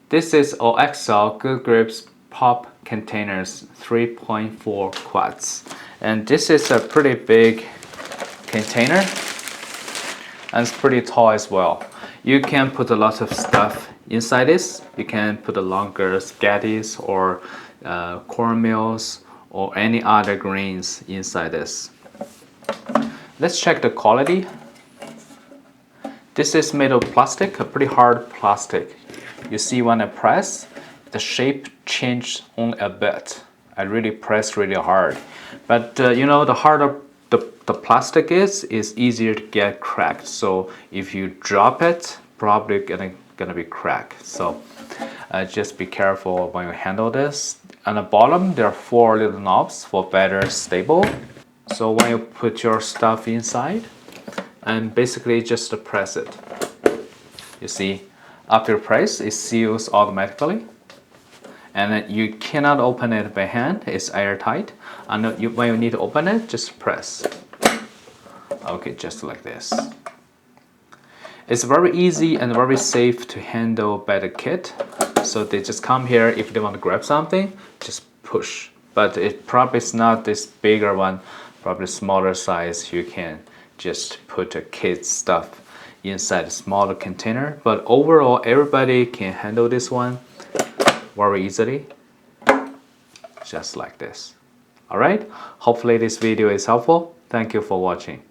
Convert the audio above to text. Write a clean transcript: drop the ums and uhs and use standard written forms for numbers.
This is OXO Good Grips Pop Containers 3.4 quads, and this is a pretty big container and it's pretty tall as well. You can put a lot of stuff inside this. You can put a longer spaghettis or cornmeals or any other grains inside this. Let's check the quality. This is made of plastic, a pretty hard plastic. You see when I press, the shape changed only a bit. I really pressed really hard. But you know, the harder the plastic is easier to get cracked. So if you drop it, probably gonna be cracked. So just be careful when you handle this. On the bottom, there are 4 little knobs for better stable. So when you put your stuff inside, and basically just press it. You see, after you press, it seals automatically. And then you cannot open it by hand, it's airtight. And when you need to open it, just press. Okay, just like this. It's very easy and very safe to handle by the kid. So they just come here, if they want to grab something, just push. But it probably is not this bigger one, probably smaller size. You can just put a kid's stuff inside a smaller container. But overall, everybody can handle this one very easily, just like this. All right, hopefully this video is helpful. Thank you for watching.